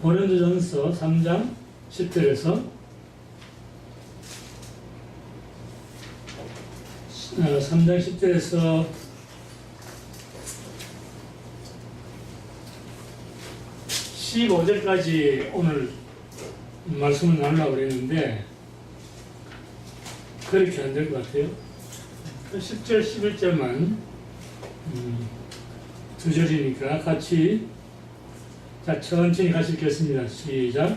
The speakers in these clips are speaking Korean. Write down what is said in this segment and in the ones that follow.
고린도전서 3장 10절에서 3장 10절에서 15절까지 오늘 말씀을 나누려고 그랬는데 그렇게 안 될 것 같아요. 10절, 11절만 두 절이니까 같이 자 천천히 같이 읽겠습니다. 시작.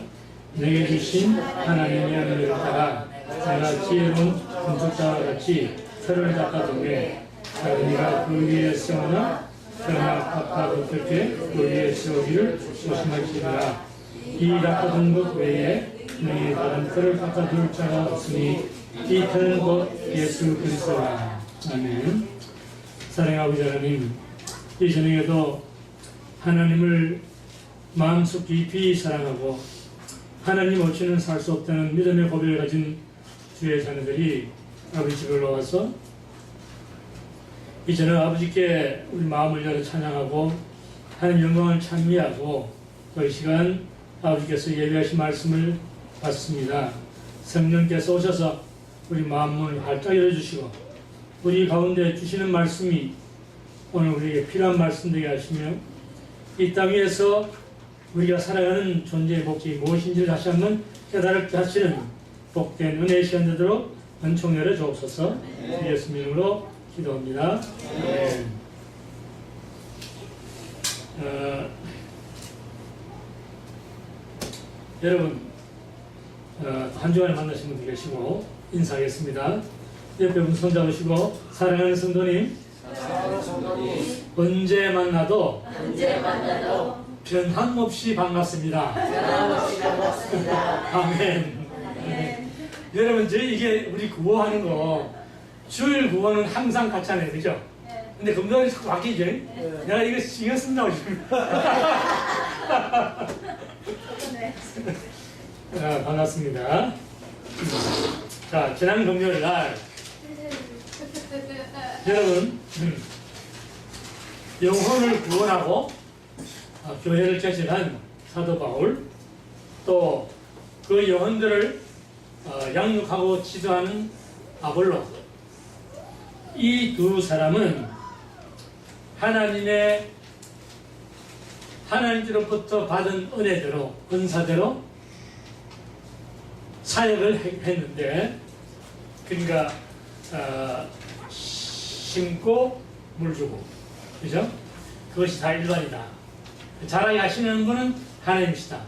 내게 주신 하나님의 은혜를 따라 내가 지혜로운 금속자와 같이 틀을 닦아두매 자기가 그 위에 세우나 그러나 각각 어떻게 그 위에 세우기를 조심할지니라. 이 닦아둔 것 외에 너희 다른 틀을 닦아둘 자가 없으니 이 틀은 곧 예수 그리스도라. 아멘. 사랑하는 아버지 하나님, 이 저녁에도 하나님을 마음속 깊이 사랑하고 하나님 없이는 살 수 없다는 믿음의 고백을 가진 주의 자녀들이 아버지 집에 올라와서 이제는 아버지께 우리 마음을 열어 찬양하고 하나님 영광을 찬미하고 또 이 시간 아버지께서 예배하신 말씀을 받습니다. 성령께서 오셔서 우리 마음을 활짝 열어주시고 우리 가운데 주시는 말씀이 오늘 우리에게 필요한 말씀 되게 하시며 이 땅 위에서 우리가 살아가는 존재의 복지 무엇인지를 다시 한번 깨달을 하시는 복된 은혜의 시간 되도록 은총 열어 주옵소서. 예수 이름으로 기도합니다. 네. 여러분 한 주간에 만나신 분들 계시고 인사하겠습니다. 옆에 분 손잡으시고 사랑하는 성도님, 언제 만나도 변함없이 반갑습니다. 아멘. 여러분, 이게 우리 구호하는 거, 주일 구호는 항상 같이 하네요. 그죠? 근데 금요일에 자꾸 바뀌죠? 내가 이거 신경 쓴다고 지금. 반갑습니다. 자, 지난 금요일 날, 여러분, 영혼을 구원하고 교회를 개척한 사도 바울, 또 그 영혼들을 양육하고 지도하는 아볼로, 이 두 사람은 하나님께로부터 받은 은혜대로, 은사대로 사역을 했는데, 그러니까 심고 물 주고, 그죠? 그것이 다 일반이다. 잘하게 하시는 분은 하나님이시다.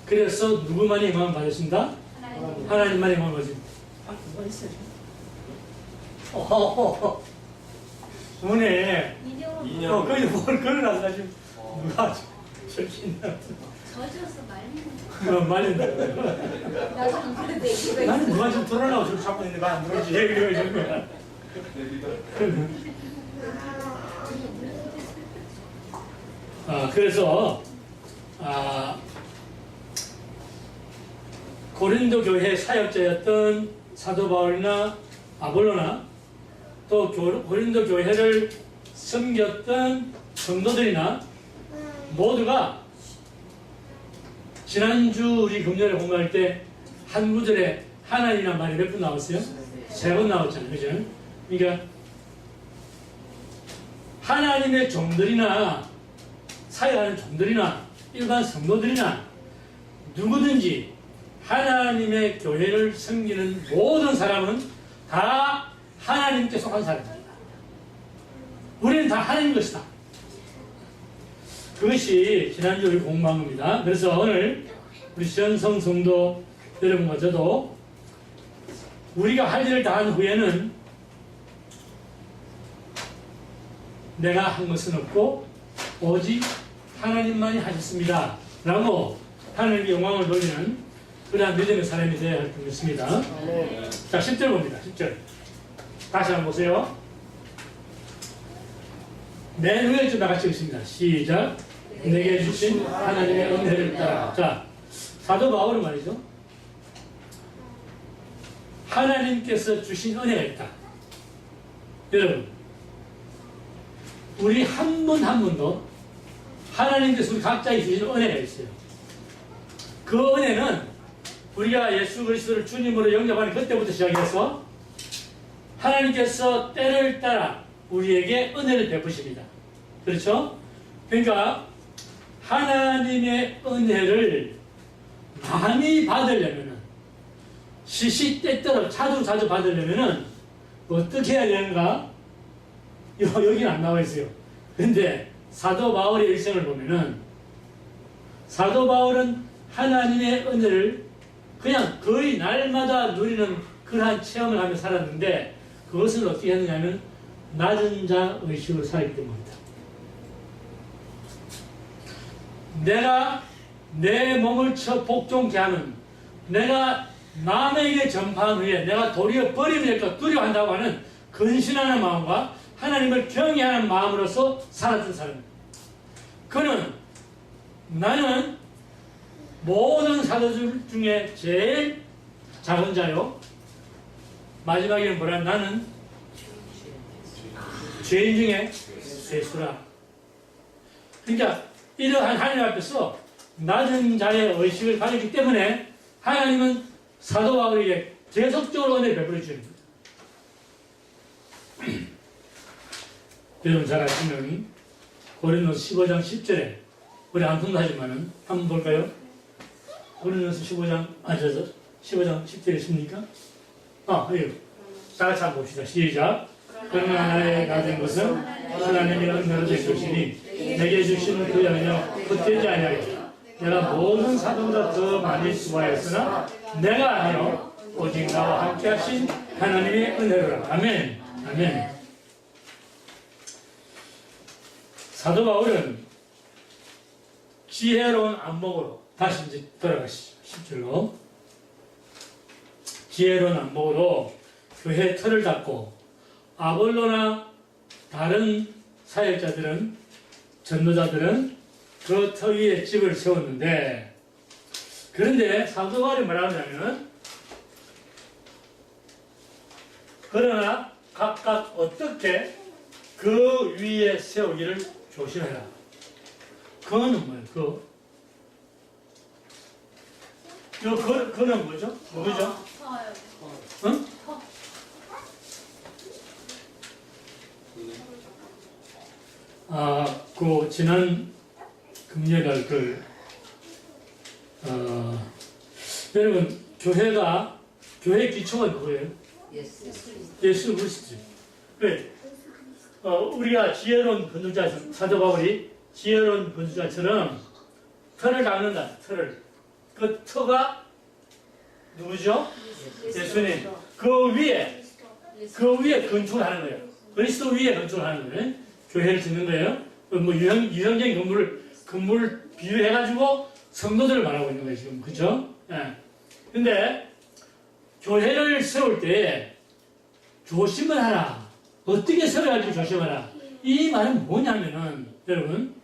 그래서 누구만이 영광을 받으신다? 하나님만이 영광을 받으신다. 그거 있어요. 오늘 인형. 거기 뭘 걸어놔서 지금 누가 저기 있나? 젖어서 말리는 말린다. 나도 그런데 나는 누가 좀 드러나고 저렇게 잡고 있는데 말 안 들어오지. 이런 거야. 그래서 고린도 교회 사역자였던 사도 바울이나 아볼로나 또 고린도 교회를 섬겼던 성도들이나 모두가 지난주 우리 금요일에 공부할 때 한 구절에 하나님이라는 말이 몇 번 나왔어요? 3번 나왔잖아요. 그죠? 그러니까 하나님의 종들이나 사역하는 종들이나 일반 성도들이나 누구든지 하나님의 교회를 섬기는 모든 사람은 다 하나님께 속한 사람입니다. 우리는 다 하나님 것이다. 그것이 지난주 우리 공부한 겁니다. 그래서 오늘 우리 시현성 성도 여러분과 저도 우리가 할 일을 다 한 후에는 내가 한 것은 없고 오직 하나님만이 하셨습니다 라고 하나님의 영광을 돌리는 그러한 믿음의 사람이 되어야 할 것 같습니다. 자, 10절 봅니다. 10절 다시 한번 보세요. 내 눈에 좀 나같이 읽습니다. 시작. 내게 주신 하나님의 은혜를 따라. 자, 사도 바울은 말이죠, 하나님께서 주신 은혜가 있다. 여러분, 우리 한 분 한 분도 하나님께서 우리 각자에게 주신 은혜가 있어요. 그 은혜는 우리가 예수 그리스도를 주님으로 영접하는 그때부터 시작해서 하나님께서 때를 따라 우리에게 은혜를 베푸십니다. 그렇죠? 그러니까 하나님의 은혜를 많이 받으려면은 시시때때로 자주 받으려면은 어떻게 해야 되는가? 여기는 안 나와 있어요. 근데 사도 바울의 일생을 보면은 사도 바울은 하나님의 은혜를 그냥 거의 날마다 누리는 그러한 체험을 하며 살았는데 그것을 어떻게 했느냐면 낮은 자 의식으로 살기 때문입니다. 내가 내 몸을 쳐 복종케 하는, 내가 남에게 전파한 후에 내가 도리어 버리면 될까 두려워한다고 하는 근신하는 마음과 하나님을 경외하는 마음으로서 살았던 사람입니다. 그는 나는 모든 사도들 중에 제일 작은 자요. 마지막에는 뭐라? 나는 죄인 중에 죄수라. 그러니까 이러한 하나님 앞에서 낮은 자의 의식을 가지기 때문에 하나님은 사도 바울에게 계속적으로 은혜를 베풀어 주십니다. 여러분 잘 아시는 고린도서 15장 10절에 우리 안 통하지만은 한번 볼까요? 고린도서 15장 10절 있습니까? 여기 다 같이 한번 봅시다. 시작. 그러나 나의 가진 것은 하나님의 은혜로 된 것이니 내게 주시는 그 영역 헛되지 아니하여 내가 모든 사도보다 더 많이 수고하였으나 내가 아니요 오직 나와 함께 하신 하나님의 은혜로라. 아멘. 아멘. 사도 바울은 지혜로운 안목으로 다시 이제 돌아가시죠. 10절로 지혜로운 안목으로 교회 틀을 닦고 아볼로나 다른 사역자들은 전도자들은 그 터 위에 집을 세웠는데 그런데 사도 바울이 뭐라 하냐면 그러나 각각 어떻게 그 위에 세우기를 조심해라. 그거는 뭐예요? 그는 뭐죠? 뭐죠? 응? 지난 금요일 여러분, 교회 기초가 뭐예요? 예수 그리스도. 왜? 우리가 지혜로운 건축자, 사도 바울이 지혜로운 건축자처럼 터를 닦는다, 터를. 그 터가 누구죠? 예수님. 그 위에 건축을 하는 거예요. 그리스도 위에 건축을 하는 거예요. 교회를 짓는 거예요. 유형적인 건물을 비유해가지고 성도들을 말하고 있는 거예요, 지금. 그죠? 예. 근데, 교회를 세울 때 조심을 하라. 어떻게 세워야 할지 조심하라. 이 말은 뭐냐면은, 여러분,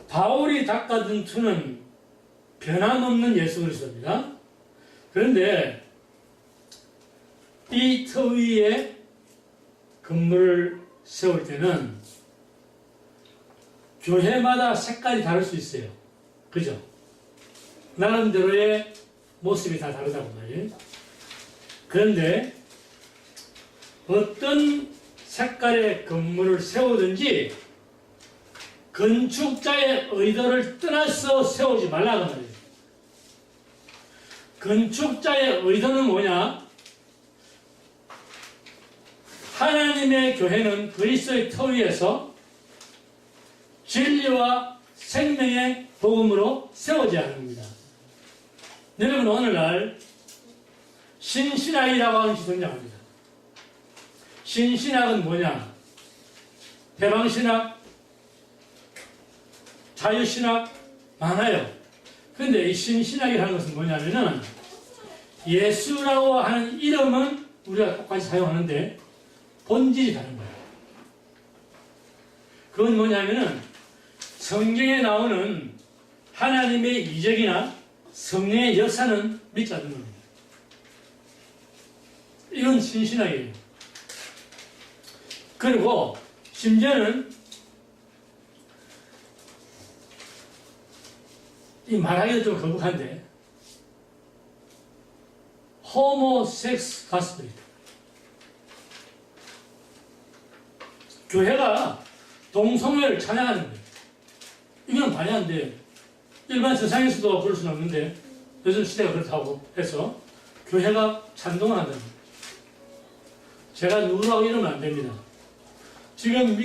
바울이 닦아둔 터는 변함없는 예수 그리스도입니다. 그런데 이 터 위에 건물을 세울 때는 교회마다 색깔이 다를 수 있어요. 그죠? 나름대로의 모습이 다 다르다고 말이에요. 그런데 어떤 색깔의 건물을 세우든지 건축자의 의도를 떠나서 세우지 말라고 말이에요. 건축자의 의도는 뭐냐? 하나님의 교회는 그리스도의 터 위에서 진리와 생명의 복음으로 세워져야 하는 겁니다. 여러분, 오늘날 신신학이라고 하는 것이 등장합니다. 신신학은 뭐냐? 해방신학, 자유신학 많아요. 그런데 이 신신학이라는 것은 뭐냐면은 예수라고 하는 이름은 우리가 똑같이 사용하는데 본질이 다른 거예요. 그건 뭐냐면은 성경에 나오는 하나님의 이적이나 성령의 역사는 믿지 않는 겁니다. 이건 신신학이에요. 그리고 심지어는 이 말하기도 좀 거북한데 호모섹스 가스펠이다. 교회가 동성애를 찬양하는 거예요. 이건 말이 안 돼요. 일반 세상에서도 그럴 수는 없는데 요즘 시대가 그렇다고 해서 교회가 찬동을 한다는 거예요. 제가 누구라고 이러면 안 됩니다. 지금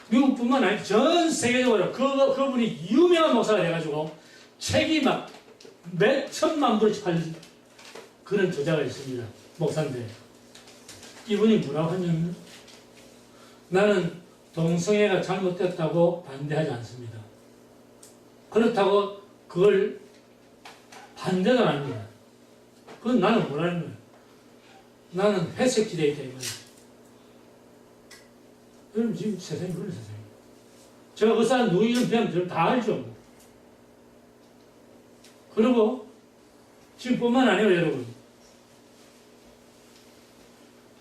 미국뿐만 아니라 전 세계적으로 그분이 유명한 목사가 돼가지고 책이 막 몇 천만 부를 팔린 그런 저자가 있습니다. 목사인데 이분이 뭐라고 하냐면 나는 동성애가 잘못됐다고 반대하지 않습니다. 그렇다고 그걸 반대도 안 합니다. 그건 나는 뭐라는 거예요? 나는 회색지대에 있다 이거예요. 여러분 지금 세상이 그런 세상이에요. 제가 그 사람 누구 이름 배우면 다 알죠. 그리고 지금뿐만 아니에요 여러분.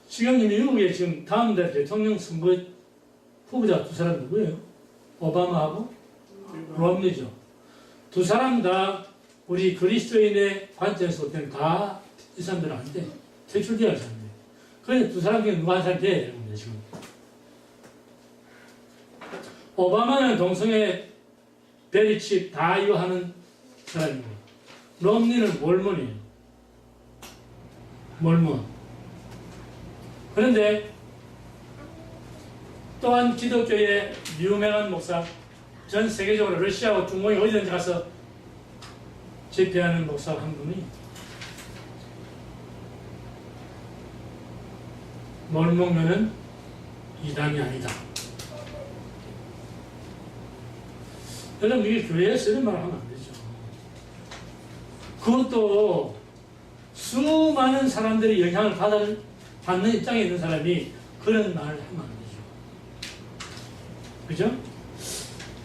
지금 미국에 지금 다음 달 대통령 선거 후보자 두 사람 누구예요? 오바마하고 롬니죠. 두 사람 다 우리 그리스도인의 관점에서 볼 때는 다 이 사람들은 안 돼. 퇴출돼야 할 사람이에요. 그래서 두 사람 중에 누가 한 사람 돼야 되는 겁니다 지금. 오바마는 동성애 베리칩 다 이거하는 사람이고 롬니는 몰몬이에요. 몰몬. 그런데 또한 기독교의 유명한 목사, 전 세계적으로 러시아와 중동에 어디든지 가서 집회하는 목사 한 분이 몰몬교는 이단이 아니다. 여러분 이게 교회에서 이런 말을 하면 안 되죠. 그것도 수많은 사람들이 영향을 받는 입장에 있는 사람이 그런 말을 하면 안 되죠. 그죠?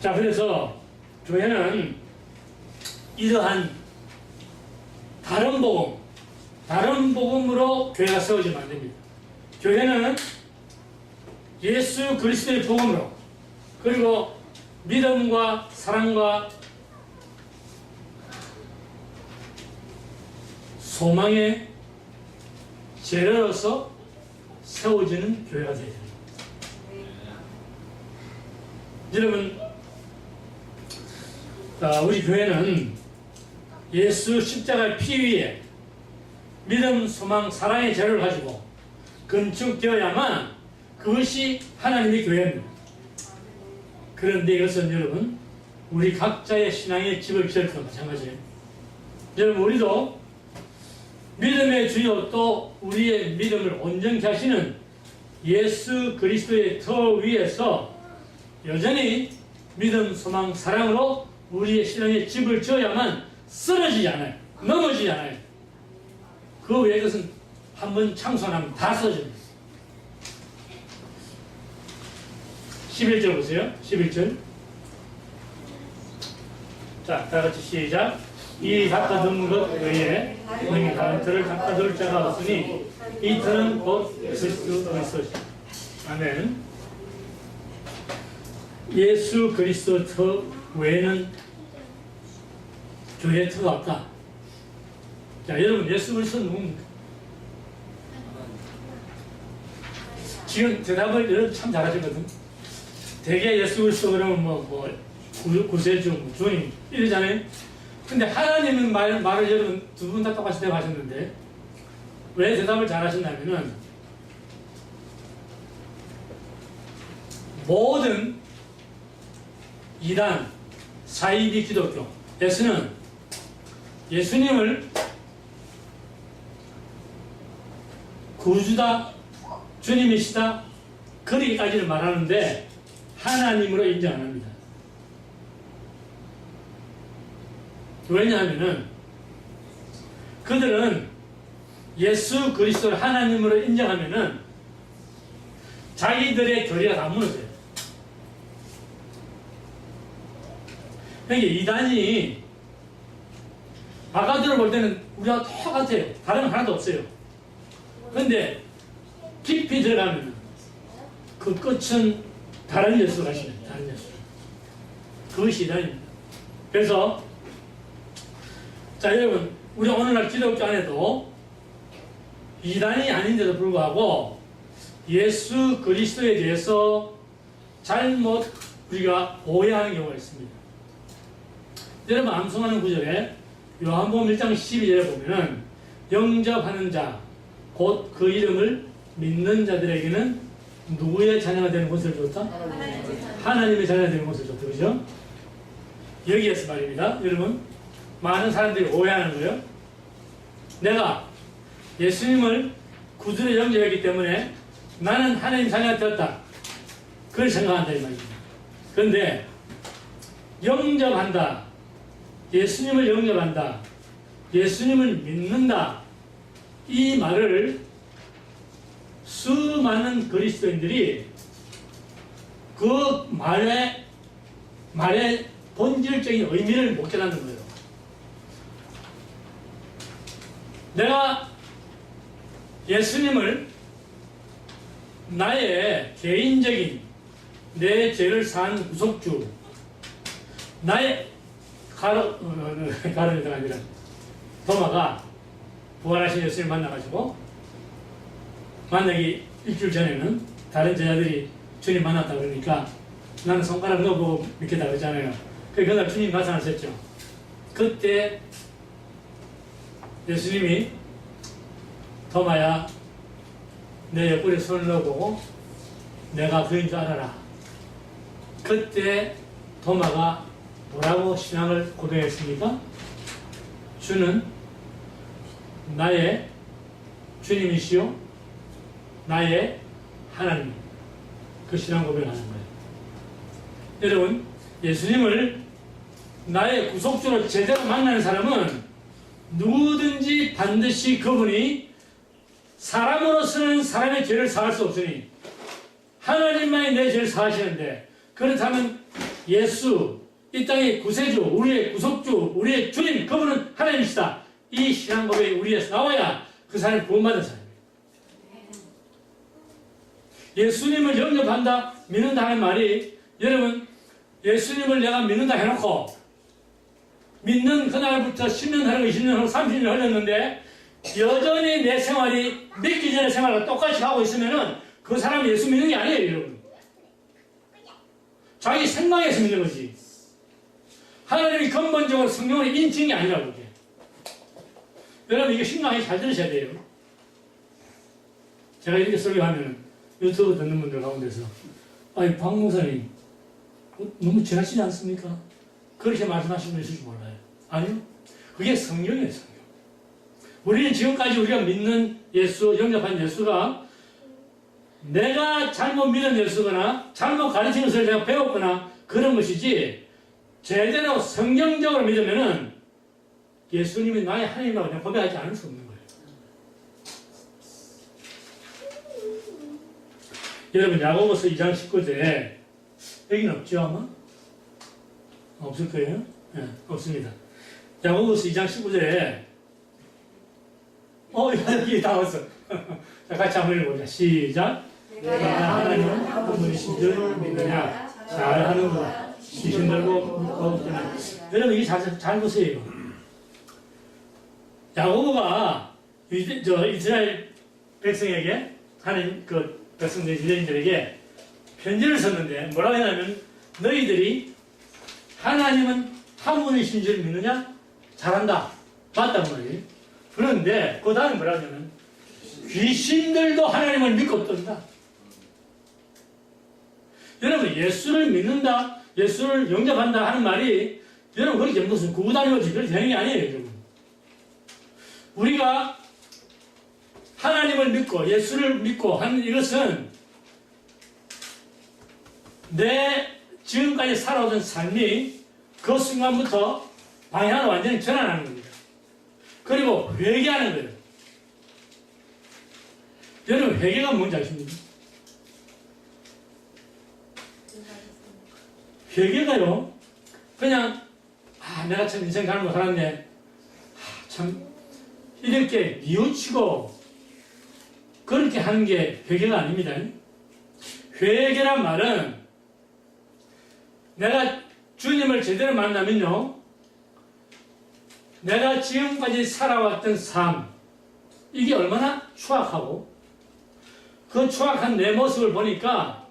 자, 그래서 교회는 이러한 다른 복음으로 교회가 세워지면 안 됩니다. 교회는 예수 그리스도의 복음으로 그리고 믿음과 사랑과 소망의 재료로서 세워지는 교회가 되어야 됩니다. 여러분, 우리 교회는 예수 십자가의 피 위에 믿음, 소망, 사랑의 재료를 가지고 건축되어야만 그것이 하나님의 교회입니다. 그런데 이것은 여러분 우리 각자의 신앙의 집을 지을 것과 마찬가지예요. 여러분 우리도 믿음의 주요 또 우리의 믿음을 온전케 하시는 예수 그리스도의 터 위에서 여전히 믿음, 소망, 사랑으로 우리의 신앙의 집을 지어야만 쓰러지지 않아요. 넘어지지 않아요. 그 외의 것은 한번 창소하면 다 쓰러집니다. 11절 보세요. 11절. 자, 다 같이 시작. 이 닦아둔 것 외에 너희 다른 터를 닦아둘 자가 없으니 이 터는 곧 그리스도 그리스도시다. 아멘. 예수 그리스도 터 외에는 교회 터가 없다. 자, 여러분 예수 그리스도 누굽니까? 지금 대답을 여러분 참 잘하시거든. 대개 예수 그리스도 그러면 구세주, 주님 이러잖아요. 근데 하나님은 말을 여러분 두 분 다 똑같이 대답하셨는데 왜 대답을 잘하셨냐면은 모든 이단, 사이비 기독교에서는 예수님을 구주다, 주님이시다 그러기까지는 말하는데 하나님으로 인정 안 합니다. 왜냐하면은 그들은 예수 그리스도를 하나님으로 인정하면은 자기들의 교리가 다 무너져요. 그러니까 이단이 바가들을 볼 때는 우리가 똑같아요. 다른 건 하나도 없어요. 그런데 깊이 들어가면 그 끝은 다른 예수가 하시는 다른 예수. 그것이 이단입니다. 그래서 자, 여러분, 우리 오늘날 기독교 안에도 이단이 아닌데도 불구하고 예수 그리스도에 대해서 잘못 우리가 오해하는 경우가 있습니다. 여러분, 암송하는 구절에 요한복음 1장 12절에 보면은 영접하는 자, 곧 그 이름을 믿는 자들에게는 누구의 자녀가 되는 것을 줬다? 하나님의 자녀가 되는 것을 줬다. 그죠? 여기에서 말입니다. 여러분, 많은 사람들이 오해하는 거예요. 내가 예수님을 구주로 영접했기 때문에 나는 하나님 자녀가 되었다. 그걸 생각한다 이 말입니다. 그런데 영접한다, 예수님을 영접한다, 예수님을 믿는다, 이 말을 수많은 그리스도인들이 그 말의 본질적인 의미를 못 깨닫는 거예요. 내가 예수님을 나의 개인적인 내 죄를 사한 구속주, 나의 가르가 아니라 도마가 부활하신 예수님을 만나가지고 만나기 일주일 전에는 다른 제자들이 주님 만났다 그러니까 나는 손가락 넣어보고 믿겠다 그러잖아요. 그날 주님 나타나셨죠. 그때 예수님이 도마야 내 옆구리에 손을 넣어보고 내가 그인 줄 알아라. 그때 도마가 뭐라고 신앙을 고백했습니까? 주는 나의 주님이시요 나의 하나님. 그 신앙 고백을 하는 거예요. 여러분, 예수님을 나의 구속주로 제대로 만나는 사람은 누구든지 반드시 그분이 사람으로서는 사람의 죄를 사할 수 없으니 하나님만이 내 죄를 사하시는데, 그렇다면 예수, 이 땅의 구세주, 우리의 구속주, 우리의 주님, 그분은 하나님이시다. 이 신앙 고백이 우리에서 나와야 그 사람이 구원받은 사람이에요. 예수님을 영접한다, 믿는다 하는 말이, 여러분, 예수님을 내가 믿는다 해놓고 믿는 그날부터 10년 하고 20년 하고 30년 흘렀는데 여전히 내 생활이 믿기 전에 생활과 똑같이 하고 있으면은 그 사람이 예수 믿는 게 아니에요, 여러분. 자기 생각에서 믿는 거지. 하나님이 근본적으로 성경을 인칭이 아니라고 그게. 여러분, 이게 심각하게 잘 들으셔야 돼요. 제가 이렇게 설교하면 유튜브 듣는 분들 가운데서 아니, 박 목사님 너무 지나치지 않습니까? 그렇게 말씀하시는 분 있을지 몰라요. 아니요. 그게 성경이에요, 성경. 우리는 지금까지 우리가 믿는 예수, 영접한 예수가 내가 잘못 믿은 예수거나 잘못 가르치는 것을 내가 배웠거나 그런 것이지, 제대로 성경적으로 믿으면은 예수님이 나의 하나님이라고 내가 고백하지 않을 수 없는 거예요. 여러분, 야고보서 2장 19절에 여기는 없죠, 아마? 없을 거예요? 네, 없습니다. 야고보서 2장 19절에 여기 다 왔어. 자, 같이 한번 읽어보자. 시작. 내가 하나님은 한 분이신 줄 믿느냐? 잘하는구나. 귀신들고 믿고. 여러분, 이게 잘 보세요. 야고보가 이스라엘 백성에게, 하나님 그 백성들 유대인들에게 편지를 썼는데 뭐라고 했냐면, 너희들이 하나님은 한 분이신 줄 믿느냐? 잘한다. 맞단 말이에요. 그런데 그 다음에 뭐라고 하냐면 귀신들도 하나님을 믿고 뜬다. 여러분, 예수를 믿는다, 예수를 영접한다 하는 말이 여러분 그렇게 무슨 구구단위로지 그렇게 되는 게 아니에요, 여러분. 우리가 하나님을 믿고 예수를 믿고 하는 이것은 내 지금까지 살아오던 삶이 그 순간부터 방향을 완전히 전환하는 겁니다. 그리고 회개하는 거예요. 여러분, 회개가 뭔지 아십니까? 회개가요, 그냥 내가 참 인생 가는 거 살았네, 참 이렇게 뉘우치고 그렇게 하는 게 회개가 아닙니다. 회개란 말은 내가 주님을 제대로 만나면요, 내가 지금까지 살아왔던 삶, 이게 얼마나 추악하고 그 추악한 내 모습을 보니까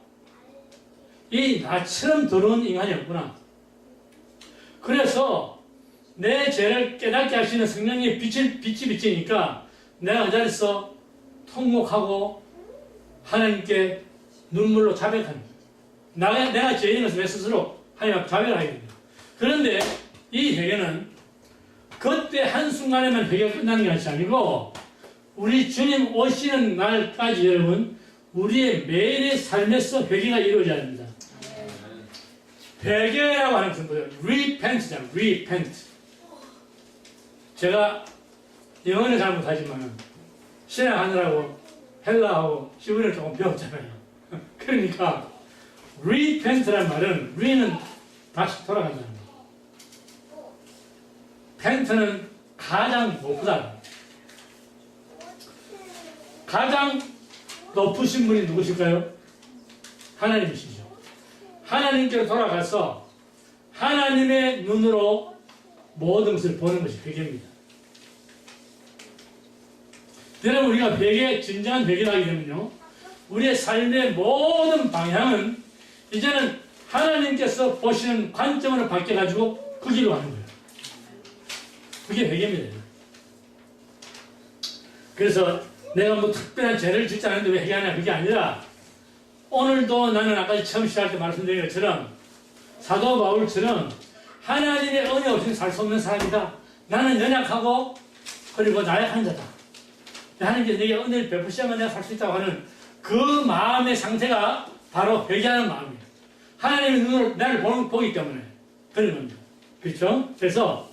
이 나처럼 더러운 인간이 없구나. 그래서 내 죄를 깨닫게 하시는 성령님의 빛이 비치니까 내가 그 자리에서 통곡하고 하나님께 눈물로 자백하는 거예요. 내가 죄인인 것을 내 스스로 하나님 앞에 자백을 하게 됩니다. 그런데 이 회개는 그때 한순간에만 회개가 끝나는 것이 아니고 우리 주님 오시는 날까지 여러분 우리의 매일의 삶에서 회개가 이루어져야 합니다. 회개라고 하는 것은 뭐예요? repent잖아요. repent. 제가 영어는 잘 못하지만 신앙하느라고 헬라하고 히브리를 조금 배웠잖아요. 그러니까 repent라는 말은 re는 다시 돌아간다는 거예요. pent는 가장 높다. 가장 높으신 분이 누구실까요? 하나님이시죠. 하나님께로 돌아가서 하나님의 눈으로 모든 것을 보는 것이 회개입니다. 여러분 우리가 회개, 진정한 회개를 하게 되면요 우리의 삶의 모든 방향은 이제는 하나님께서 보시는 관점으로 바뀌어가지고 그 길로 가는 거예요. 그게 회개입니다. 그래서 내가 뭐 특별한 죄를 짓지 않는데 왜 회개하냐 그게 아니라 오늘도 나는 아까 처음 시작할 때 말씀드린 것처럼 사도 바울처럼 하나님의 은혜 없이는 살 수 없는 사람이다. 나는 연약하고 그리고 나약한 자다. 하나님께서 내게 은혜를 베푸시면 내가 살 수 있다고 하는 그 마음의 상태가 바로 회개하는 마음이에요. 하나님의 눈으로 나를 보기 때문에 그런 겁니다. 그렇죠? 그래서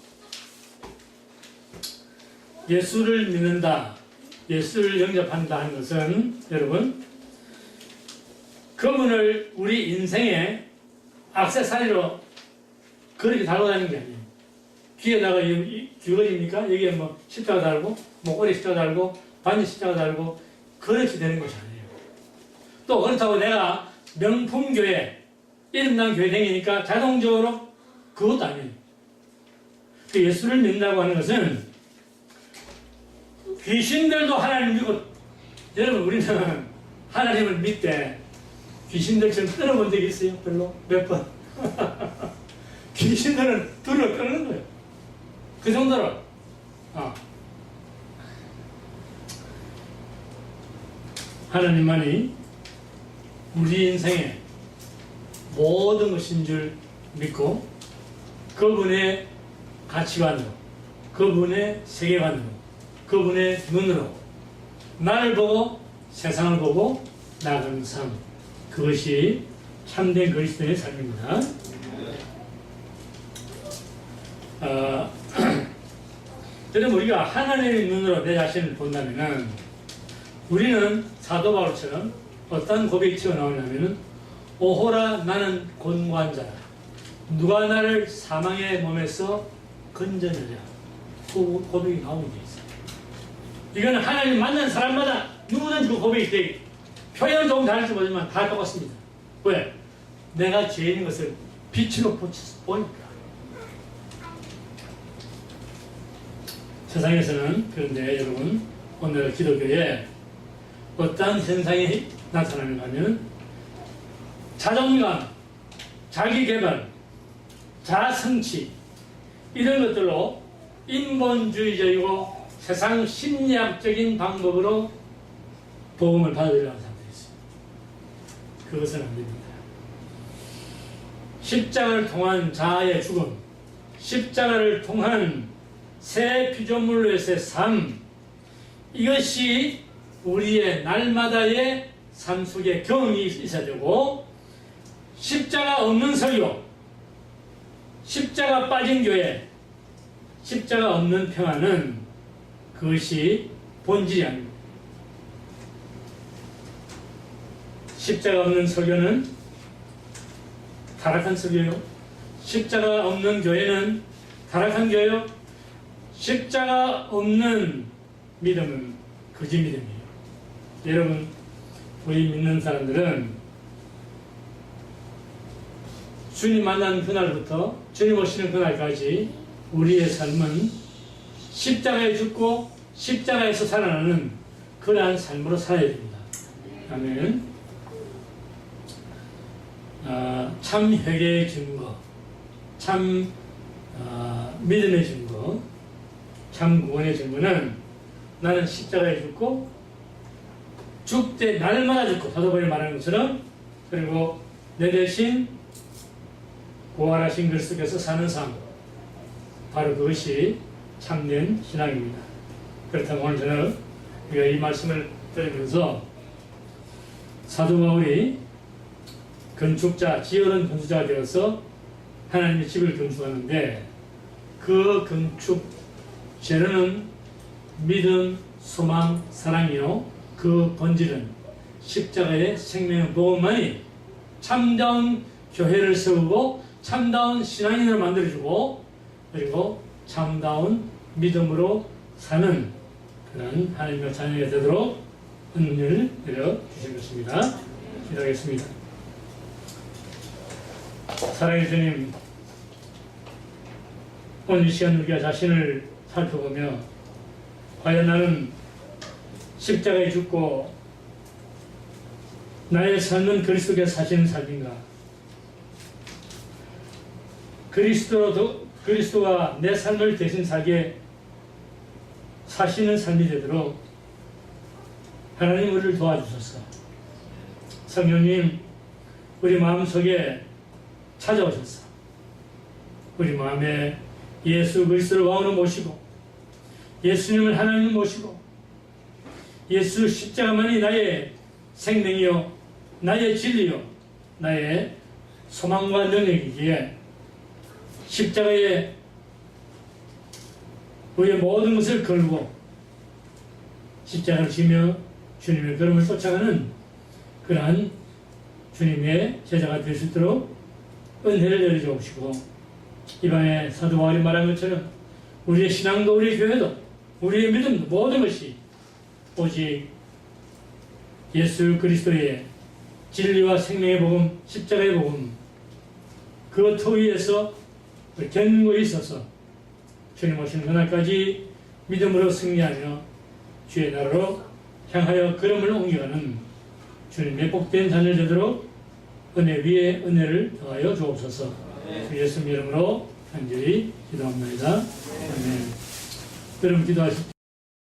예수를 믿는다, 예수를 영접한다 하는 것은 여러분 그분을 우리 인생의 액세서리로 그렇게 달고 다니는 게 아니에요. 귀에다가 귀걸이입니까? 여기에 뭐 십자가 달고 목걸이 십자가 달고 반지 십자가 달고 그렇게 되는 것이 아니에요. 또 그렇다고 내가 명품 교회 이름난 교회 다니니까 자동적으로 그것도 아니에요. 그 예수를 믿는다고 하는 것은 귀신들도 하나님 믿고 여러분 우리는 하나님을 믿되 귀신들처럼 떨어본 적이 있어요? 별로? 몇 번? 귀신들은 둘을 끊는 거예요. 그 정도로. 하나님만이 우리 인생의 모든 것인 줄 믿고 그분의 가치관으로, 그분의 세계관으로, 그분의 눈으로 나를 보고 세상을 보고 나아가는 삶, 그것이 참된 그리스도의 삶입니다. 여러분 우리가 하나님의 눈으로 내 자신을 본다면 우리는 사도 바울처럼 어떤 고백이 튀어나오냐면 오호라 나는 곤고한 자라 누가 나를 사망의 몸에서 건져내랴 그 고백이 나오는 게 있어요. 이거는 하나님 만난 사람마다 누구든지 그 고백이 돼 표현은 조금 다를지 모르지만 다 똑같습니다. 왜? 내가 죄인인 것을 빛으로 보니까. 세상에서는 그런데 여러분 오늘 기독교에 어떤 현상이 나타나는가 하면 자존감, 자기개발, 자성취 이런 것들로 인본주의적이고 세상 심리학적인 방법으로 복음을 받아들이려는 사람들이 있어요. 그것은 안 됩니다. 십자가를 통한 자아의 죽음, 십자가를 통한 새 피조물로서의 삶, 이것이 우리의 날마다의 삶 속에 경험이 있어야 되고 십자가 없는 설교, 십자가 빠진 교회, 십자가 없는 평화는 그것이 본질이 아닙니다. 십자가 없는 설교는 타락한 설교요. 십자가 없는 교회는 타락한 교회요. 십자가 없는 믿음은 거짓 믿음이에요. 여러분, 우리 믿는 사람들은 주님 만난 그날부터 주님 오시는 그날까지 우리의 삶은 십자가에 죽고 십자가에서 살아나는 그러한 삶으로 살아야 됩니다. 아멘. 참 회개의 증거, 참 믿음의 증거, 참 구원의 증거는 나는 십자가에 죽고 죽되 날마다 죽고 사도바울이 말하는 것처럼 그리고 내 대신 부활하신 그리스도께서 사는 삶, 바로 그것이 참된 신앙입니다. 그렇다면 오늘 저는 우리가 이 말씀을 들으면서 사도 바울이 건축자, 지어른 건축자가 되어서 하나님의 집을 건축하는데 그 건축 재료는 믿음, 소망, 사랑이요 그 본질은 십자가의 생명의 복음만이 참다운 교회를 세우고 참다운 신앙인으로 만들어주고 그리고 참다운 믿음으로 사는 그런 하나님의 자녀가 되도록 은혜를 내려주실 것입니다. 기도하겠습니다. 사랑의 주님, 오늘 이 시간 우리가 자신을 살펴보며 과연 나는 십자가에 죽고 나의 삶은 그리스도께서 사시는 삶인가? 그리스도가 내 삶을 대신 살게 사시는 삶이 되도록 하나님 우리를 도와주소서. 성령님, 우리 마음속에 찾아오셔서 우리 마음에 예수 그리스도를 왕으로 모시고 예수님을 하나님을 모시고 예수 십자가만이 나의 생명이요 나의 진리요 나의 소망과 능력이기에 십자가에 우리의 모든 것을 걸고 십자가를 지며 주님의 걸음을 쫓아가는 그러한 주님의 제자가 될 수 있도록 은혜를 내려주옵시고 이번에 사도 바울이 말한 것처럼 우리의 신앙도 우리의 교회도 우리의 믿음도 모든 것이 오직 예수 그리스도의 진리와 생명의 복음, 십자가의 복음 그 터 위에서 견고히 있어서 주님 오시는 그날까지 믿음으로 승리하며 주의 나라로 향하여 걸음을 옮겨가는 주님의 복된 자녀 되도록 은혜 위에 은혜를 더하여 주옵소서. 주 예수님 이름으로 간절히 기도합니다. 아멘. 여러분 기도하십시오.